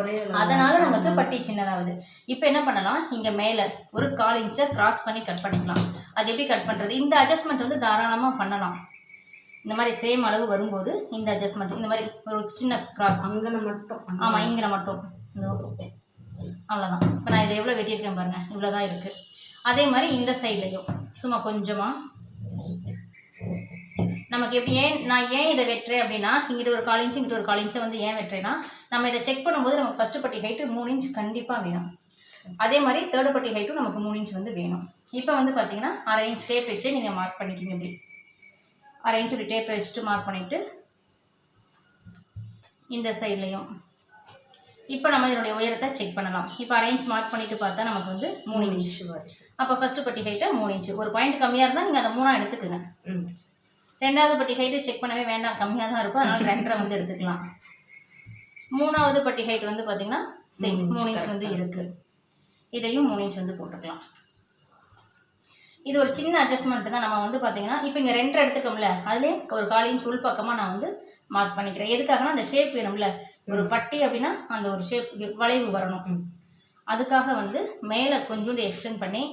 அதனால நமக்கு பட்டி சின்னதாகுது. இப்போ என்ன பண்ணலாம், இங்கே மேலே ஒரு 1/4 இன்ச்சை கிராஸ் பண்ணி கட் பண்ணிக்கலாம். அது எப்படி கட் பண்ணுறது, இந்த அட்ஜஸ்ட்மெண்ட் வந்து தாராளமாக பண்ணலாம். இந்த மாதிரி சேம் அளவு வரும்போது இந்த அட்ஜஸ்ட்மெண்ட் இந்த மாதிரி ஒரு சின்ன கிராஸ் அங்கே மட்டும். ஆமாம், இங்கே மட்டும் அவ்வளோதான். இப்போ நான் இதை எவ்வளோ வெட்டியிருக்கேன் பாருங்கள், இவ்வளோ தான் இருக்குது. அதே மாதிரி இந்த சைட்லையும் சும்மா கொஞ்சமாக நமக்கு எப்படி நான் ஏன் இதை வெட்டுறேன் அப்படின்னா, இங்கிட்ட ஒரு 1/4 இன்ச்சு இங்கிட்ட ஒரு 1/4 இன்ச்சை வந்து ஏன் வெட்டுறேன்னா, நம்ம இதை செக் பண்ணும்போது நமக்கு ஃபஸ்ட்டு பட்டி ஹைட்டு 3 இன்ச் கண்டிப்பாக வேணும். அதே மாதிரி தேர்டு பட்டி ஹைட்டும் நமக்கு 3 இன்ச் வந்து வேணும். இப்போ வந்து பார்த்தீங்கன்னா 1/2 இன்ச் டேப் வச்சே நீங்கள் மார்க் பண்ணிக்கிங்க. இப்படி 1/2 இன்ச் இப்படி டேப் வச்சுட்டு மார்க் பண்ணிவிட்டு இந்த சைட்லையும் இப்போ நம்ம இதனுடைய உயரத்தை செக் பண்ணலாம். இப்போ 1/2 இன்ச் மார்க் பண்ணிவிட்டு பார்த்தா நமக்கு வந்து 3 இன்ச் வருது. அப்போ ஃபஸ்ட்டு பட்டி ஹைட்டை 3 இன்ச்சு, ஒரு பாயிண்ட் கம்மியாக இருந்தால் நீங்கள் அதை 3ஆக எடுத்துக்குங்க. 2வது பட்டி ஹைட்டு செக் பண்ணவே வேண்டாம், கம்மியாக தான் இருக்கும், அதனால் 2.5 வந்து எடுத்துக்கலாம். 3வது பட்டி ஹைட் வந்து பார்த்திங்கன்னா சேம் 3 இன்ச் வந்து இருக்குது. இதையும் 3 இன்ச் வந்து போட்டுக்கலாம். இது ஒரு சின்ன அட்ஜஸ்ட்மெண்ட் தான். நம்ம வந்து பார்த்திங்கன்னா இப்போ இங்கே 2 எடுத்துக்கோம்ல, அதுலேயே ஒரு 1/4 இன்ச் உள் பக்கமாக நான் வந்து மார்க் பண்ணிக்கிறேன். எதுக்காகனா அந்த ஷேப் வேணும்ல, ஒரு பட்டி அப்படின்னா அந்த ஒரு ஷேப் வளைவு வரணும். அதுக்காக வந்து மேலே கொஞ்சோண்டு எக்ஸ்டெண்ட் பண்ணி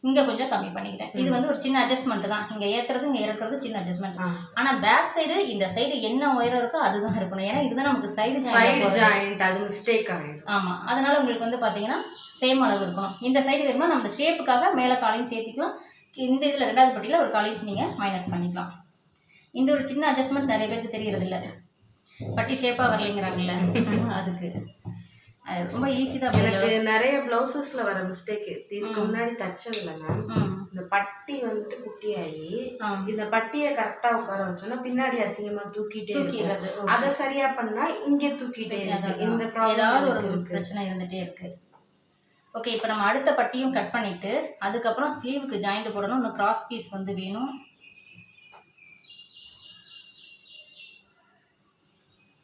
இங்கே கொஞ்சம் கம்மி பண்ணிக்கிறேன். இது வந்து ஒரு சின்ன அட்ஜஸ்ட்மெண்ட் தான். இங்கே ஏற்றுறது இங்கே இறக்குறது சின்ன அட்ஜஸ்ட்மெண்ட். ஆனால் பேக் சைடு இந்த சைடு என்ன உயரம் இருக்கோ அதுதான் இருக்கணும். ஏன்னா இதுதான் நமக்கு சைடு ஜாயிண்ட், அது மிஸ்டேக் ஆகிடும். ஆமாம், அதனால் உங்களுக்கு வந்து பார்த்தீங்கன்னா சேம் அளவு இருக்கணும். இந்த சைடு வேணும்னா நம்ம ஷேப்புக்காக மேலே 1/4 இன்ச் சேர்த்திக்கலாம். இந்த இதில் 2வது பட்டியில் ஒரு 1/4 இன்ச் நீங்கள் மைனஸ் பண்ணிக்கலாம். இந்த ஒரு சின்ன அட்ஜஸ்ட்மெண்ட் நிறைய பேருக்கு தெரியறதில்ல. பட்டி ஷேப்பாக வரலைங்கிறாங்கல்ல, அதுக்கு அது ரொம்ப ஈஸி தான். எனக்கு நிறைய ப்ளவுசஸில் வர மிஸ்டேக் இதுக்கு முன்னாடி தைச்சதில்ல மேம். இந்த பட்டி வந்துட்டு குட்டியாகி இந்த பட்டியை கரெக்டாக உட்கார வச்சோன்னா பின்னாடி அசிங்கமாக தூக்கிடுறது. அதை சரியா பண்ணா இங்கே தூக்கிட்டே இருக்கு. இந்த ஏதாவது ஒரு பிரச்சனை இருந்துகிட்டே இருக்கு. ஓகே, இப்போ நம்ம அடுத்த பட்டியும் கட் பண்ணிவிட்டு அதுக்கப்புறம் ஸ்லீவுக்கு ஜாயிண்ட் போடணும். இன்னும் கிராஸ் பீஸ் வந்து வேணும்.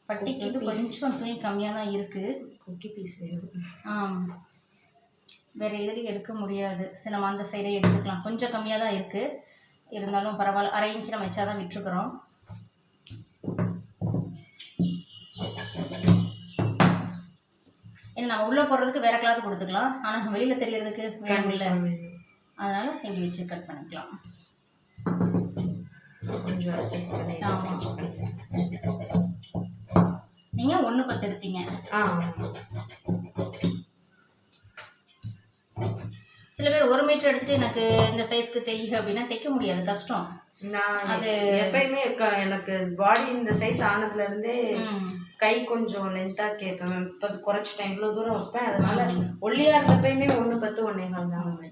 பட்டிக்கு இது கொஞ்சம் துணி கம்மியாக தான் இருக்குது. குக்கி பீஸ் வேணும். வேறு எதுலையும் எடுக்க முடியாது. சரி, நம்ம அந்த சைடே எடுத்துக்கலாம். கொஞ்சம் கம்மியாக தான் இருக்குது, இருந்தாலும் பரவாயில்ல. 1/2 இன்ச் நம்ம வச்சா தான் விட்டுருக்குறோம். ஏன்னா நம்ம உள்ளே போடுறதுக்கு வேறு கிளாத் கொடுத்துக்கலாம், ஆனால் வெளியில் தெரியறதுக்கு வேணும் இல்லை, அதனால் இப்படி வச்சு கட் பண்ணிக்கலாம். கொஞ்சம் அட்ஜஸ்ட் பண்ணி நீங்கள் 1/10 எடுத்தீங்க, சில பேர் 1 மீட்டர் எடுத்துட்டு எனக்கு இந்த சைஸ்க்கு தைக்க அப்படின்னா தைக்க முடியாது, கஷ்டம். நான் அது எப்பயுமே எனக்கு பாடி இந்த சைஸ் ஆனதுல இருந்தே கை கொஞ்சம் லென்த்தா கேட்பேன். இப்போ குறைச்சிட்டேன், இவ்வளோ தூரம் வைப்பேன். அதனால ஒல்லியா இருந்தப்பயுமே 1.10 1.15 தான்.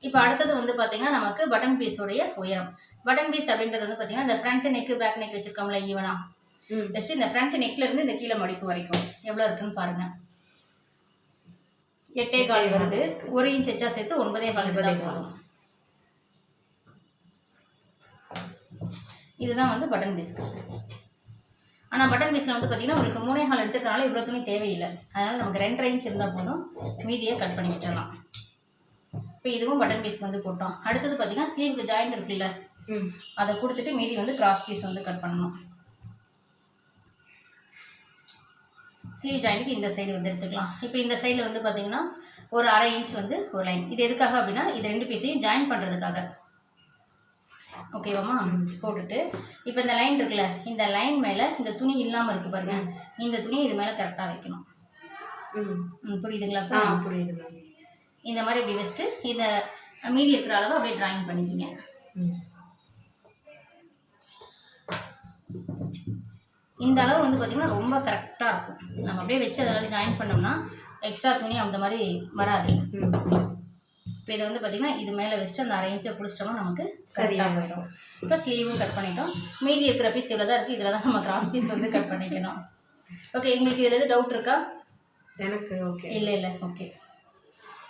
இப்போ அடுத்தது வந்து பார்த்தீங்கன்னா நமக்கு பட்டன் பீஸோடைய உயரம். பட்டன் பீஸ் அப்படின்றது வந்து பார்த்தீங்கன்னா இந்த ஃப்ரண்ட் நெக்கு பேக் நெக் வச்சிருக்கோம்ல ஈவனா, ஜஸ்ட் இந்த ஃப்ரண்ட் நெக்ல இருந்து இந்த கீழே மடிப்பு வரைக்கும் எவ்வளோ இருக்குன்னு பாருங்க. 8.25 வருது. 1 இன்ச் எச்சா சேர்த்து 9.25 தான் போதும். இதுதான் வந்து பட்டன் பீஸ். ஆனால் பட்டன் பீஸில் வந்து பார்த்தீங்கன்னா உங்களுக்கு 3.25 எடுத்துக்கிறனால இவ்வளோ துணி தேவையில்லை. அதனால் நமக்கு 2.5 இன்ச் இருந்தால் போதும், மீதியை கட் பண்ணி விட்டுறலாம். இப்போ இதுவும் பட்டன் பீஸ் வந்து போட்டோம். அடுத்தது பார்த்தீங்கன்னா ஸ்லீவுக்கு ஜாயிண்ட் இருக்குல்ல, அதை கொடுத்துட்டு மீதி வந்து கிராஸ் பீஸ் வந்து கட் பண்ணணும். ஸ்லீவ் ஜாயிண்ட்டுக்கு இந்த சைடு வந்து எடுத்துக்கலாம். இப்போ இந்த சைடில் வந்து பார்த்தீங்கன்னா ஒரு 1/2 இன்ச் வந்து ஒரு லைன். இது எதுக்காக அப்படின்னா இது 2 பீஸையும் ஜாயின் பண்ணுறதுக்காக. ஓகேவாம்மா? போட்டுட்டு இப்போ இந்த லைன் இருக்குல்ல, இந்த லைன் மேலே இந்த துணி இல்லாமல் இருக்குது பாருங்க, இந்த துணி இது மேலே கரெக்டாக வைக்கணும். புரியுதுங்களா? புரியுது. இந்த மாதிரி இப்படி வச்சுட்டு இந்த மீதி இருக்கிற அளவு அப்படியே ட்ராயிங் பண்ணிக்கிங்க. இந்த அளவு வந்து பார்த்திங்கன்னா ரொம்ப கரெக்டாக இருக்கும். நம்ம அப்படியே வச்சு அதெல்லாம் ஜாயின் பண்ணோம்னா எக்ஸ்ட்ரா துணி அந்த மாதிரி வராது. இப்போ இதை வந்து பார்த்திங்கன்னா இது மேலே வச்சுட்டு அந்த 1/2 இன்ச்சை பிடிச்சிட்டோம்னா நமக்கு சரியாக போயிடும். இப்போ ஸ்லீவும் கட் பண்ணிட்டோம். மீதி இருக்கிற பீஸ் இவ்வளோ தான் இருக்குது. இதில் தான் நம்ம கிராஸ் பீஸ் வந்து கட் பண்ணிக்கணும். ஓகே, உங்களுக்கு இதில் எது டவுட் இருக்கா? எனக்கு ஓகே. இல்லை ஓகே.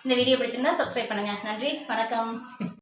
இந்த வீடியோ பிடிச்சிருந்தா சப்ஸ்கிரைப் பண்ணுங்கள். நன்றி, வணக்கம்.